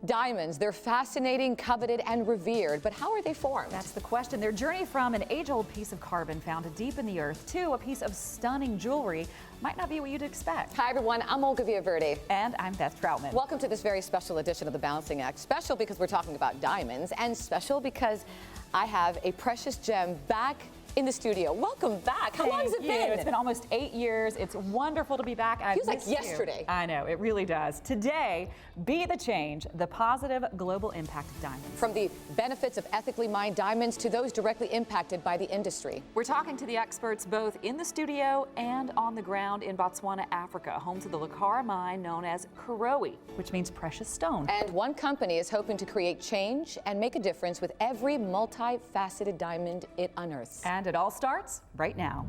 Diamonds, they're fascinating, coveted, and revered, but how are they formed? That's the question. Their journey from an age-old piece of carbon found deep in the earth to a piece of stunning jewelry might not be what you'd expect. Hi everyone, I'm Olga Villaverde. And I'm Beth Troutman. Welcome to this very special edition of The Balancing Act. Special because we're talking about diamonds, and special because I have a precious gem back in the studio. Welcome back. How long has it been? It's been almost 8 years. It's wonderful to be back. Feels like yesterday. I know, it really does. Today, be the change, the positive global impact of diamonds. From the benefits of ethically mined diamonds to those directly impacted by the industry. We're talking to the experts both in the studio and on the ground in Botswana, Africa, home to the Lucara mine known as Karowe, which means precious stone. And one company is hoping to create change and make a difference with every multifaceted diamond it unearths. And it all starts right now.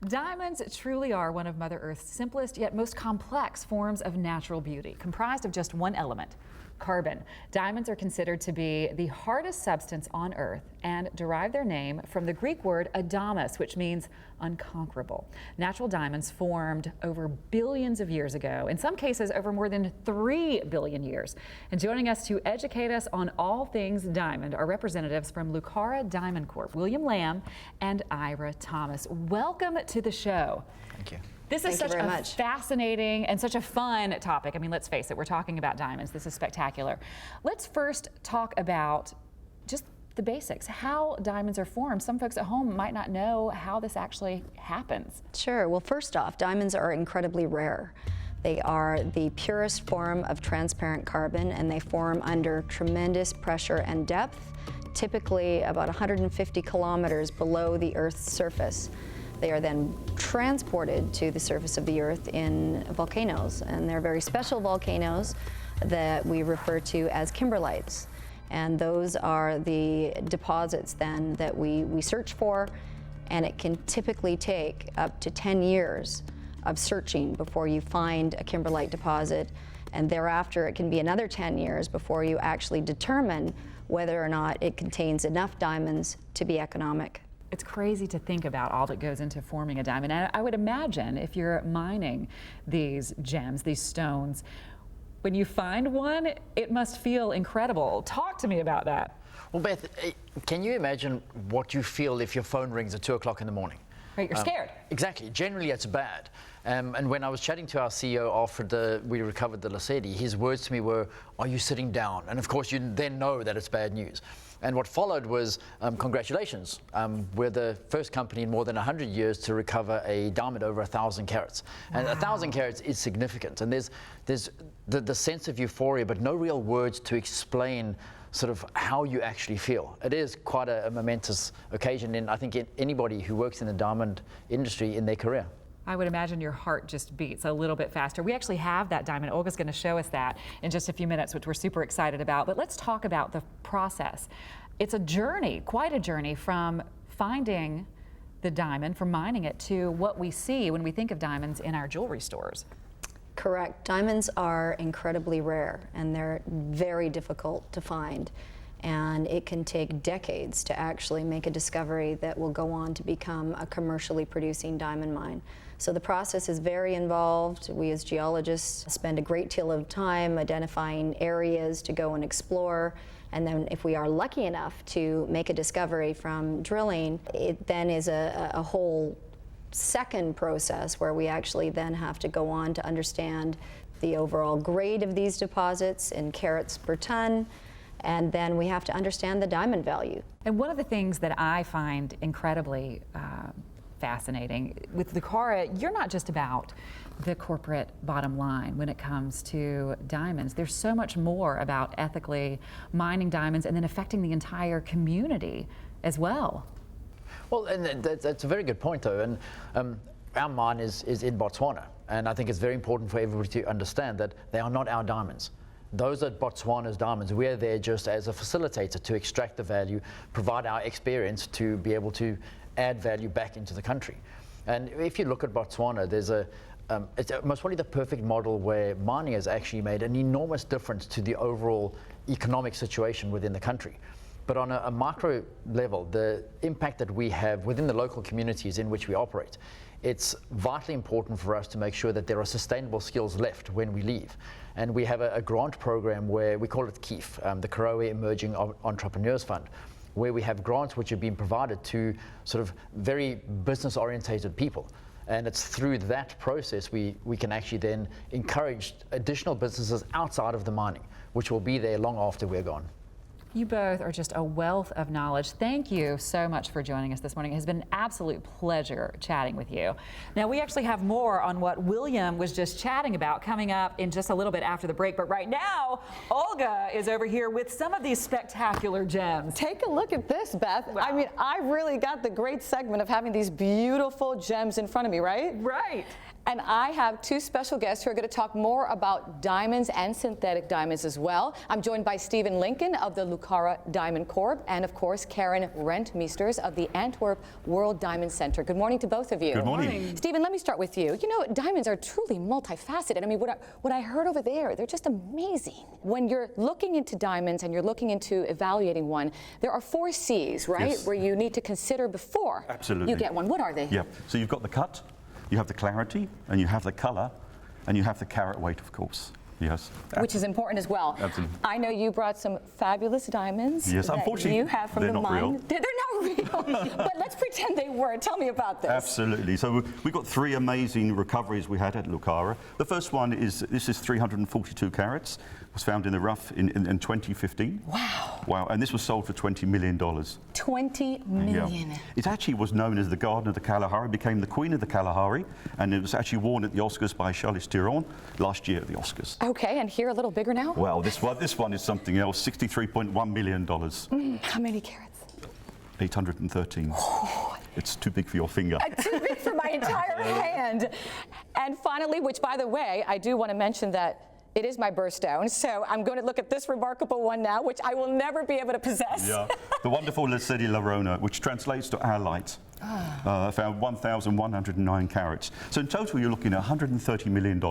Diamonds truly are one of Mother Earth's simplest yet most complex forms of natural beauty, comprised of just one element, carbon. Diamonds are considered to be the hardest substance on Earth and derive their name from the Greek word adamas, which means unconquerable. Natural diamonds formed over billions of years ago, in some cases over more than 3 billion years. And joining us to educate us on all things diamond are representatives from Lucara Diamond Corp, William Lamb and Ira Thomas. Welcome to the show. Thank you. This is such a fascinating and such a fun topic. I mean, let's face it, we're talking about diamonds. This is spectacular. Let's first talk about just the basics, how diamonds are formed. Some folks at home might not know how this actually happens. Sure. Well, first off, diamonds are incredibly rare. They are the purest form of transparent carbon, and they form under tremendous pressure and depth, typically about 150 kilometers below the Earth's surface. They are then transported to the surface of the Earth in volcanoes, and they're very special volcanoes that we refer to as kimberlites. And those are the deposits then that we search for, and it can typically take up to 10 years of searching before you find a kimberlite deposit, and thereafter it can be another 10 years before you actually determine whether or not it contains enough diamonds to be economic. It's crazy to think about all that goes into forming a diamond. And I would imagine if you're mining these gems, these stones, when you find one, it must feel incredible. Talk to me about that. Well, Beth, can you imagine what you feel if your phone rings at 2 o'clock in the morning? Right, you're scared. Exactly. Generally, it's bad. And when I was chatting to our CEO after we recovered the Lesedi, his words to me were, "Are you sitting down?" And of course, you then know that it's bad news. And what followed was, congratulations. We're the first company in more than 100 years to recover a diamond over 1,000 carats. And 1,000 carats is significant. And there's the sense of euphoria, but no real words to explain sort of how you actually feel. It is quite a momentous occasion, and I think anybody who works in the diamond industry in their career. I would imagine your heart just beats a little bit faster. We actually have that diamond. Olga's going to show us that in just a few minutes, which we're super excited about. But let's talk about the process. It's a journey, quite a journey, from finding the diamond, from mining it, to what we see when we think of diamonds in our jewelry stores. Correct. Diamonds are incredibly rare, and they're very difficult to find. And it can take decades to actually make a discovery that will go on to become a commercially producing diamond mine. So the process is very involved. We as geologists spend a great deal of time identifying areas to go and explore. And then if we are lucky enough to make a discovery from drilling, it then is a whole second process where we actually then have to go on to understand the overall grade of these deposits in carats per ton. And then we have to understand the diamond value. And one of the things that I find incredibly fascinating with Lucara, you're not just about the corporate bottom line when it comes to diamonds. There's so much more about ethically mining diamonds and then affecting the entire community as well. Well, and that's a very good point, though. And our mine is in Botswana, and I think it's very important for everybody to understand that they are not our diamonds. Those are Botswana's diamonds. We're there just as a facilitator to extract the value, provide our experience to be able to add value back into the country. And if you look at Botswana, there's it's most probably the perfect model where mining has actually made an enormous difference to the overall economic situation within the country. But on a micro level, the impact that we have within the local communities in which we operate, it's vitally important for us to make sure that there are sustainable skills left when we leave. And we have a grant program where we call it KEEF, the Clara Emerging Entrepreneurs Fund, where we have grants which are being provided to sort of very business-orientated people. And it's through that process we can actually then encourage additional businesses outside of the mining, which will be there long after we're gone. You both are just a wealth of knowledge. Thank you so much for joining us this morning. It has been an absolute pleasure chatting with you. Now, we actually have more on what William was just chatting about coming up in just a little bit after the break. But right now, Olga is over here with some of these spectacular gems. Take a look at this, Beth. Wow. I mean, I really got the great segment of having these beautiful gems in front of me, right? Right. And I have two special guests who are going to talk more about diamonds and synthetic diamonds as well. I'm joined by Stephen Lincoln of the Lucara Diamond Corp. And of course, Karen Rentmeesters of the Antwerp World Diamond Center. Good morning to both of you. Good morning. Stephen, let me start with you. You know, diamonds are truly multifaceted. I mean, what I heard over there, they're just amazing. When you're looking into diamonds and you're looking into evaluating one, there are 4 C's, right? Yes. Where you need to consider before you get one. What are they? Yeah, so you've got the cut, you have the clarity, and you have the color, and you have the carat weight, of course. Yes. Which is important as well. Absolutely. I know you brought some fabulous diamonds. Yes, that unfortunately, you have from they're the not mine. real. They're not real, but let's pretend they were. Tell me about this. Absolutely. So we've got 3 amazing recoveries we had at Lucara. The first one is, this is 342 carats. It was found in the rough in 2015. Wow. Wow, and this was sold for $20 million. 20 million. Yeah. It actually was known as the Garden of the Kalahari, became the Queen of the Kalahari, and it was actually worn at the Oscars by Charlize Theron last year at the Oscars. Okay, and here a little bigger now? Well, this one is something else, $63.1 million. How many carats? 813. It's too big for your finger. Too big for my entire hand. And finally, which by the way, I do want to mention that it is my birthstone, so I'm going to look at this remarkable one now, which I will never be able to possess. Yeah, the wonderful Lascedi Larona, which translates to our light. Found 1,109 carats. So in total, you're looking at $130 million.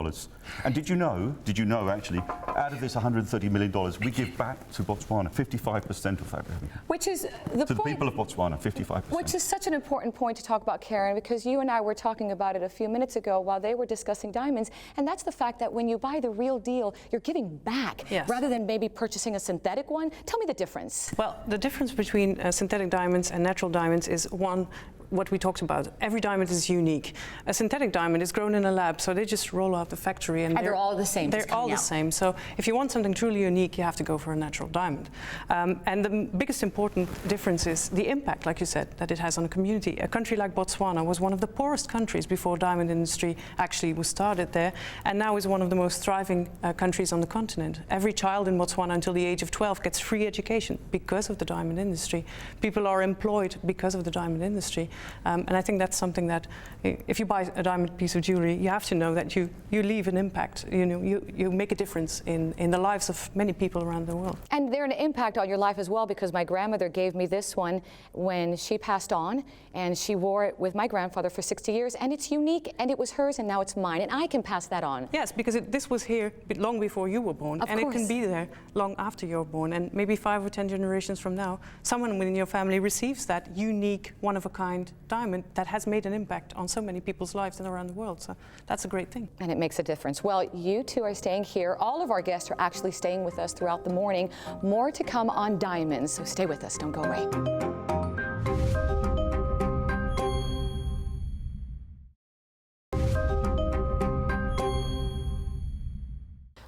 And did you know actually, out of this $130 million, we give back to Botswana 55% of that revenue. Which is the To the people of Botswana, 55%. Which is such an important point to talk about, Karen, because you and I were talking about it a few minutes ago while they were discussing diamonds, and that's the fact that when you buy the real deal, you're giving back rather than maybe purchasing a synthetic one. Tell me the difference. Well, the difference between synthetic diamonds and natural diamonds is one, what we talked about. Every diamond is unique. A synthetic diamond is grown in a lab, so they just roll out the factory. And they're all the same. They're all the same. So if you want something truly unique, you have to go for a natural diamond. And the biggest important difference is the impact, like you said, that it has on a community. A country like Botswana was one of the poorest countries before diamond industry actually was started there, and now is one of the most thriving countries on the continent. Every child in Botswana until the age of 12 gets free education because of the diamond industry. People are employed because of the diamond industry. And I think that's something that, if you buy a diamond piece of jewelry, you have to know that you leave an impact. You know, you make a difference in the lives of many people around the world. And they're an impact on your life as well, because my grandmother gave me this one when she passed on, and she wore it with my grandfather for 60 years, and it's unique, and it was hers, and now it's mine, and I can pass that on. Yes, because this was here long before you were born, and it can be there long after you're born, and maybe 5 or 10 generations from now, someone within your family receives that unique, one-of-a-kind diamond that has made an impact on so many people's lives and around the world. So that's a great thing. And it makes a difference. Well, you two are staying here. All of our guests are actually staying with us throughout the morning. More to come on diamonds, so stay with us. Don't go away.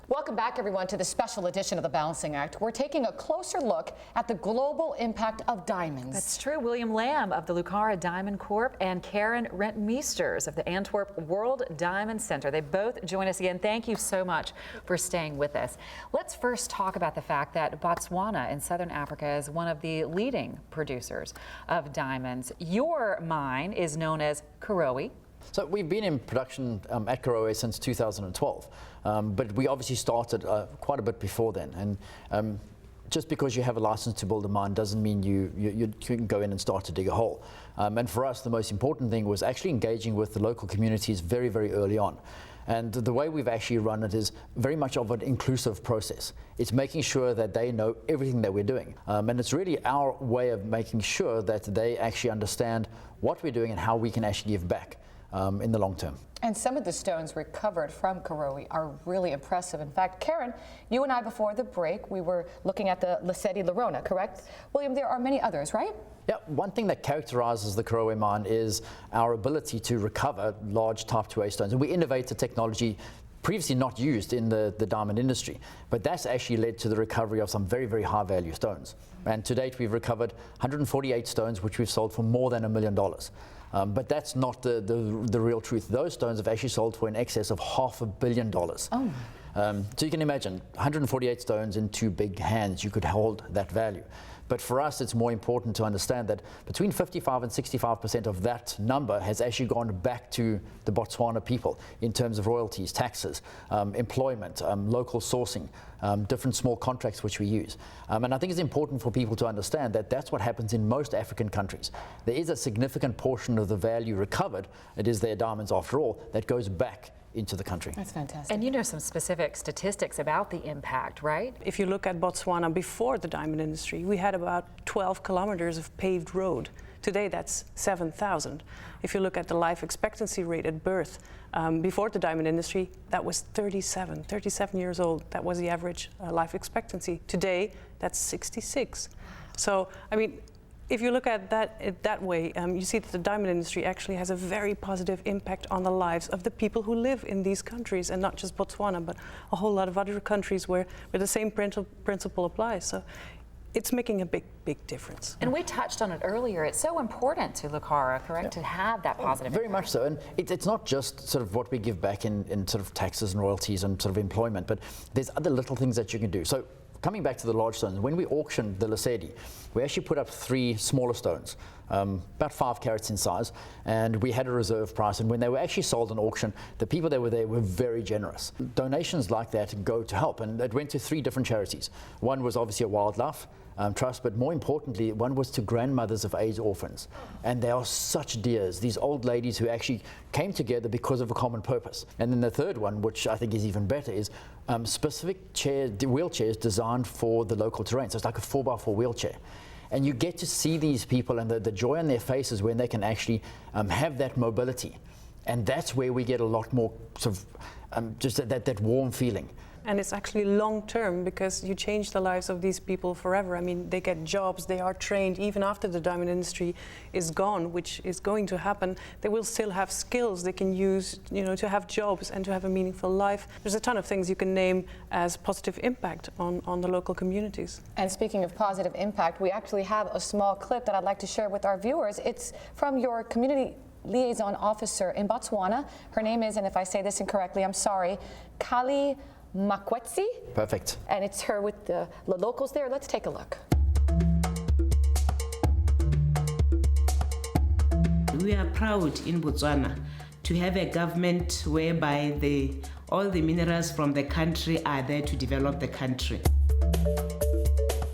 Welcome back, everyone, to the special edition of the Balancing Act. We're taking a closer look at the global impact of diamonds. That's true. William Lamb of the Lucara Diamond Corp and Karen Rentmeesters of the Antwerp World Diamond Center. They both join us again. Thank you so much for staying with us. Let's first talk about the fact that Botswana in southern Africa is one of the leading producers of diamonds. Your mine is known as Karowe. So we've been in production at Karowe since 2012, but we obviously started quite a bit before then. And just because you have a license to build a mine doesn't mean you can go in and start to dig a hole. And for us, the most important thing was actually engaging with the local communities very, very early on. And the way we've actually run it is very much of an inclusive process. It's making sure that they know everything that we're doing. And it's really our way of making sure that they actually understand what we're doing and how we can actually give back in the long term. And some of the stones recovered from Karowe are really impressive. In fact, Karen, you and I before the break, we were looking at the Lesedi Lerona, correct? William, there are many others, right? Yeah, one thing that characterizes the Karowe mine is our ability to recover large type 2A stones. And we innovated technology previously not used in the diamond industry, but that's actually led to the recovery of some very, very high value stones. And to date, we've recovered 148 stones, which we've sold for more than $1 million. But that's not the real truth. Those stones have actually sold for in excess of $500 million. Oh. So you can imagine, 148 stones in two big hands, you could hold that value. But for us, it's more important to understand that between 55 and 65% of that number has actually gone back to the Botswana people in terms of royalties, taxes, employment, local sourcing, different small contracts which we use. And I think it's important for people to understand that that's what happens in most African countries. There is a significant portion of the value recovered, it is their diamonds after all, that goes back into the country. That's fantastic. And you know some specific statistics about the impact, right? If you look at Botswana before the diamond industry, we had about 12 kilometers of paved road. Today, that's 7,000. If you look at the life expectancy rate at birth, before the diamond industry, that was 37 years old. That was the average life expectancy. Today, that's 66. So, I mean, if you look at that way, you see that the diamond industry actually has a very positive impact on the lives of the people who live in these countries, and not just Botswana, but a whole lot of other countries where the same principle applies. So it's making a big difference. And we touched on it earlier. It's so important to Lucara, correct, to have that positive Very impact. much so. And it's not just sort of what we give back in sort of taxes and royalties and sort of employment, but there's other little things that you can do. So coming back to the large stones, when we auctioned the Lesedi, we actually put up 3 smaller stones, about 5 carats in size, and we had a reserve price. And when they were actually sold in auction, the people that were there were very generous. Donations like that go to help, and it went to 3 different charities. One was obviously a wildlife trust, but more importantly, one was to grandmothers of AIDS orphans. And they are such dears, these old ladies who actually came together because of a common purpose. And then the third one, which I think is even better, is specific wheelchairs designed for the local terrain. So it's like a 4x4 wheelchair. And you get to see these people and the joy on their faces when they can actually have that mobility. And that's where we get a lot more sort of just that warm feeling. And it's actually long term, because you change the lives of these people forever. I mean, they get jobs, they are trained even after the diamond industry is gone, which is going to happen. They will still have skills they can use, you know, to have jobs and to have a meaningful life. There's a ton of things you can name as positive impact on the local communities. And speaking of positive impact, we actually have a small clip that I'd like to share with our viewers. It's from your community liaison officer in Botswana. Her name is, and if I say this incorrectly, I'm sorry, Kali Makwetsi. Perfect. And it's her with the locals there. Let's take a look. We are proud in Botswana to have a government whereby all the minerals from the country are there to develop the country.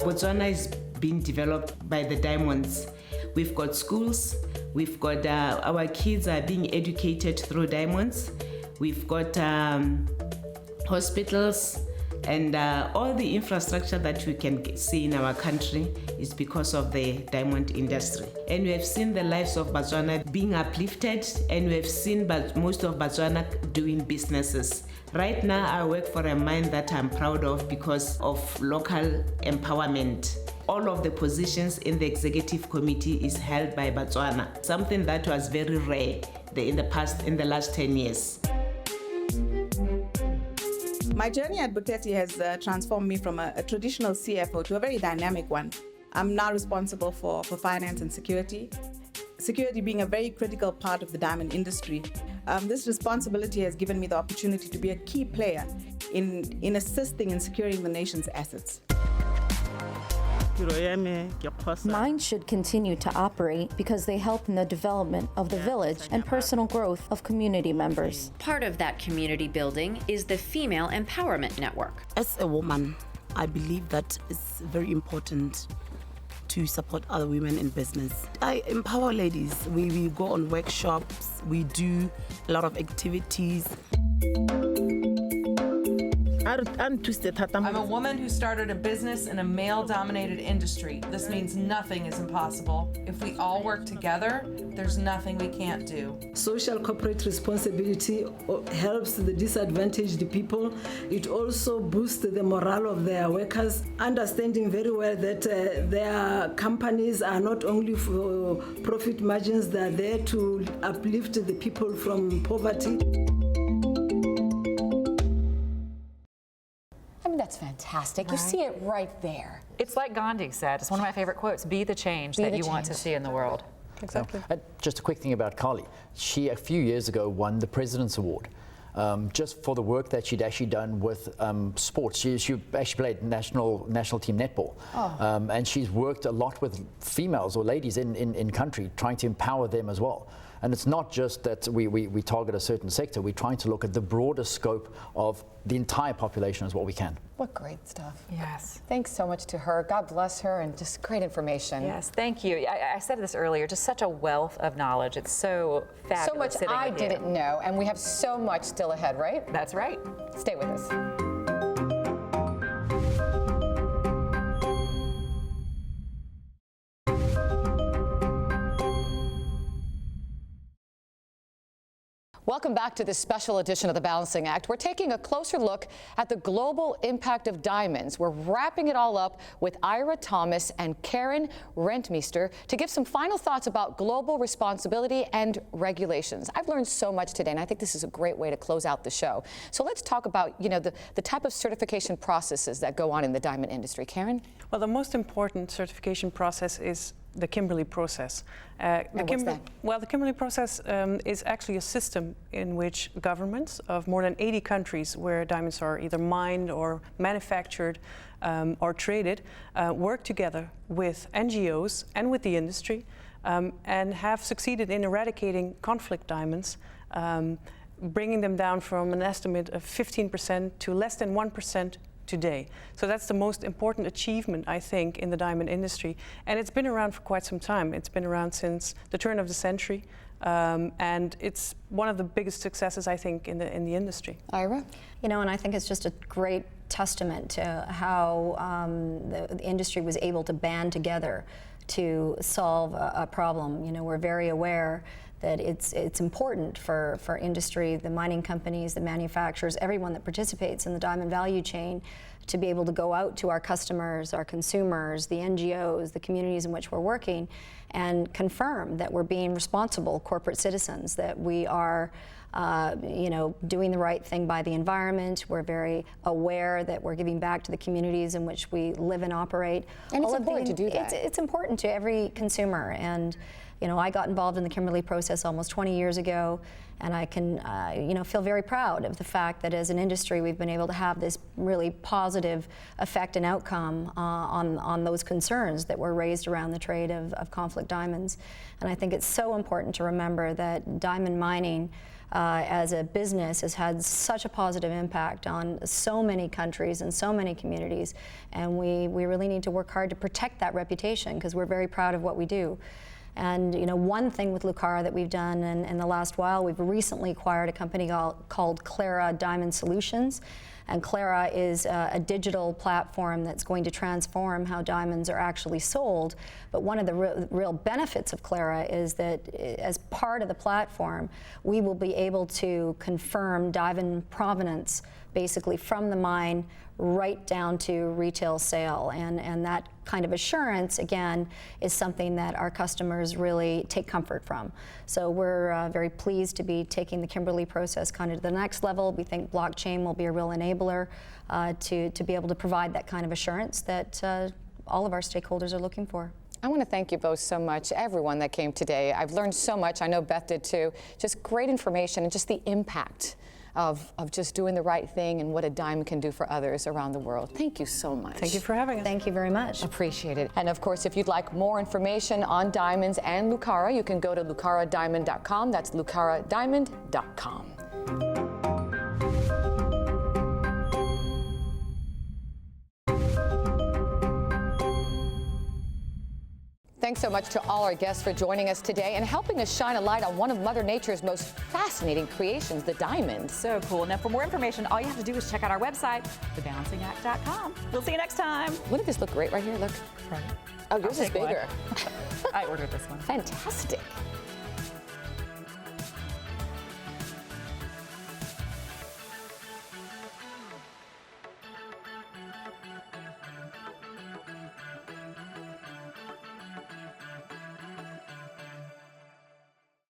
Botswana is being developed by the diamonds. We've got schools, we've got our kids are being educated through diamonds. We've got hospitals, and all the infrastructure that we can see in our country is because of the diamond industry. And we have seen the lives of Botswana being uplifted, and we have seen most of Botswana doing businesses. Right now, I work for a mine that I'm proud of because of local empowerment. All of the positions in the executive committee is held by Botswana, something that was very rare in the last 10 years. My journey at Buteti has transformed me from a traditional CFO to a very dynamic one. I'm now responsible for finance and security. Security being a very critical part of the diamond industry. This responsibility has given me the opportunity to be a key player in assisting in securing the nation's assets. Mines should continue to operate because they help in the development of the village and personal growth of community members. Part of that community building is the Female Empowerment Network. As a woman, I believe that it's very important to support other women in business. I empower ladies. We go on workshops, we do a lot of activities. I'm a woman who started a business in a male-dominated industry. This means nothing is impossible. If we all work together, there's nothing we can't do. Social corporate responsibility helps the disadvantaged people. It also boosts the morale of their workers, understanding very well that their companies are not only for profit margins, they're there to uplift the people from poverty. I mean, that's fantastic. Right? You see it right there. It's like Gandhi said. It's one of my favorite quotes. Be the change that you want to see in the world. Exactly. Just a quick thing about Carly. She, a few years ago, won the President's Award. Just for the work that she'd actually done with sports. She actually played national team netball. Oh. And she's worked a lot with females or ladies in country, trying to empower them as well. And it's not just that we target a certain sector, we're trying to look at the broader scope of the entire population as what we can. What great stuff. Yes. Thanks so much to her. God bless her, and just great information. Yes, thank you. I said this earlier, just such a wealth of knowledge. It's so fabulous. So much I didn't know, and we have so much still ahead, right? That's right. Stay with us. Welcome back to this special edition of the Balancing Act. We're taking a closer look at the global impact of diamonds. We're wrapping it all up with Ira Thomas and Karen Rentmeester to give some final thoughts about global responsibility and regulations. I've learned so much today, and I think this is a great way to close out the show. So let's talk about, the type of certification processes that go on in the diamond industry. Karen? Well, the most important certification process is the Kimberley process. The Kimberley process is actually a system in which governments of more than 80 countries where diamonds are either mined or manufactured or traded work together with NGOs and with the industry and have succeeded in eradicating conflict diamonds, bringing them down from an estimate of 15% to less than 1% today. So that's the most important achievement, I think, in the diamond industry. And it's been around for quite some time. It's been around since the turn of the century. And it's one of the biggest successes, I think, in the industry. Ira? And I think it's just a great testament to how the industry was able to band together to solve a problem. We're very aware that it's important for industry, the mining companies, the manufacturers, everyone that participates in the diamond value chain to be able to go out to our customers, our consumers, the NGOs, the communities in which we're working, and confirm that we're being responsible corporate citizens, that we are doing the right thing by the environment. We're very aware that we're giving back to the communities in which we live and operate. And it's important to do that. It's important to every consumer. And I got involved in the Kimberley process almost 20 years ago, and I can, feel very proud of the fact that as an industry we've been able to have this really positive effect and outcome on those concerns that were raised around the trade of conflict diamonds. And I think it's so important to remember that diamond mining as a business has had such a positive impact on so many countries and so many communities, and we really need to work hard to protect that reputation because we're very proud of what we do. And one thing with Lucara that we've done in the last while, we've recently acquired a company called Clara Diamond Solutions. And Clara is a digital platform that's going to transform how diamonds are actually sold. But one of the real benefits of Clara is that as part of the platform, we will be able to confirm diamond provenance basically from the mine right down to retail sale. And that kind of assurance, again, is something that our customers really take comfort from. So we're very pleased to be taking the Kimberley process kind of to the next level. We think blockchain will be a real enabler to be able to provide that kind of assurance that all of our stakeholders are looking for. I want to thank you both so much, everyone that came today. I've learned so much. I know Beth did too. Just great information and just the impact of just doing the right thing and what a diamond can do for others around the world. Thank you so much. Thank you for having us. Thank you very much. Appreciate it. And of course, if you'd like more information on diamonds and Lucara, you can go to lucaradiamond.com. That's lucaradiamond.com. Thanks so much to all our guests for joining us today and helping us shine a light on one of Mother Nature's most fascinating creations, the diamond. So cool. Now, for more information, all you have to do is check out our website, thebalancingact.com. We'll see you next time. Wouldn't this look great right here? Look. Right. Oh, yours is bigger. I ordered this one. Fantastic.